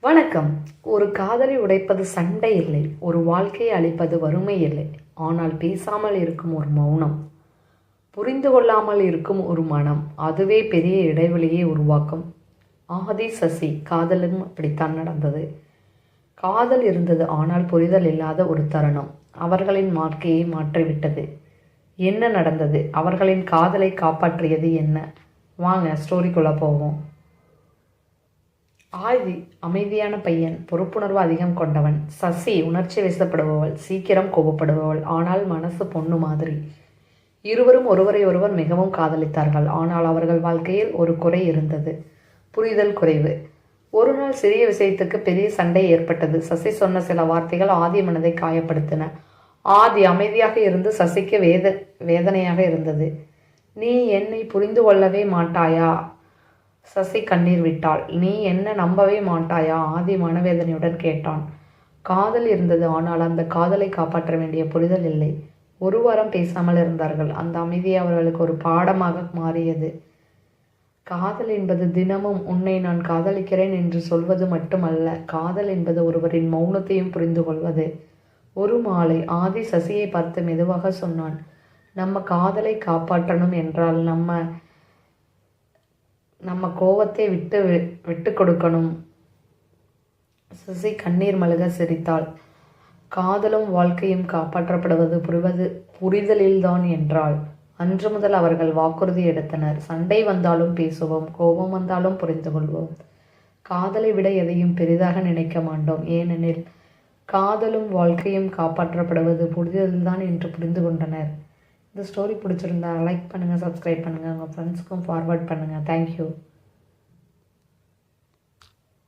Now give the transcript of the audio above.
வணக்கம். ஒரு காதலை உடைப்பது சண்டை இல்லை, ஒரு வாழ்க்கையை அழிப்பது வறுமை இல்லை, ஆனால் பேசாமல் இருக்கும் ஒரு மௌனம், புரிந்து கொள்ளாமல் இருக்கும் ஒரு மனம், அதுவே பெரிய இடைவெளியை உருவாக்கும். ஆதி சசி காதலும் அப்படித்தான் நடந்தது. காதல் இருந்தது, ஆனால் புரிதல் இல்லாத ஒரு தருணம் அவர்களின் வாழ்க்கையை மாற்றிவிட்டது. என்ன நடந்தது? அவர்களின் காதலை காப்பாற்றியது என்ன? வாங்க ஸ்டோரிக்குள்ளே போவோம். ஆதி அமைதியான பையன், பொறுப்புணர்வு அதிகம் கொண்டவன். சசி உணர்ச்சி வசப்படுபவள், சீக்கிரம் கோபப்படுபவள், ஆனால் மனசு பொண்ணு மாதிரி. இருவரும் ஒருவரை ஒருவர் மிகவும் காதலித்தார்கள். ஆனால் அவர்கள் வாழ்க்கையில் ஒரு குறை இருந்தது, புரிதல் குறைவு. ஒரு நாள் சிறிய விஷயத்துக்கு பெரிய சண்டை ஏற்பட்டது. சசி சொன்ன சில வார்த்தைகள் ஆதி மனதை காயப்படுத்தின. ஆதி அமைதியாக இருந்து சசிக்கு வேதனையாக இருந்தது. நீ என்னை புரிந்து கொள்ளவே மாட்டாயா? சசி கண்ணீர் விட்டாள். நீ என்ன நம்பவே மாட்டாயா? ஆதி மனவேதனையுடன் கேட்டான். காதல் இருந்தது, ஆனால் அந்த காதலை காப்பாற்ற வேண்டிய புரிதல் இல்லை. ஒரு வாரம் பேசாமல் இருந்தார்கள். அந்த அமைதியை அவர்களுக்கு ஒரு பாடமாக மாறியது. காதல் என்பது தினமும் உன்னை நான் காதலிக்கிறேன் என்று சொல்வது மட்டுமல்ல. காதல் என்பது ஒருவரின் மௌனத்தையும் புரிந்து கொள்வது. ஒரு மாலை ஆதி சசியை பார்த்து மெதுவாக சொன்னான், நம்ம காதலை காப்பாற்றணும் என்றால் நம்ம கோவத்தை விட்டு கொடுக்கணும். சசி கண்ணீர் மல்க சிரித்தாள். காதலும் வாழ்க்கையும் காப்பாற்றப்படுவது புரிதலில்தான் என்றாள். அன்று முதல் அவர்கள் வாக்குறுதி எடுத்தனர். சண்டை வந்தாலும் பேசுவோம், கோபம் வந்தாலும் புரிந்து கொள்வோம். காதலை விட எதையும் பெரிதாக நினைக்க மாட்டோம். ஏனெனில் காதலும் வாழ்க்கையும் காப்பாற்றப்படுவது புரிதல்தான் என்று புரிந்து கொண்டனர். இந்த ஸ்டோரி பிடிச்சிருந்தா லைக் பண்ணுங்கள், சப்ஸ்கிரைப் பண்ணுங்கள், உங்கள் ஃப்ரெண்ட்ஸ்க்கும் ஃபார்வர்ட் பண்ணுங்கள். தேங்க்யூ.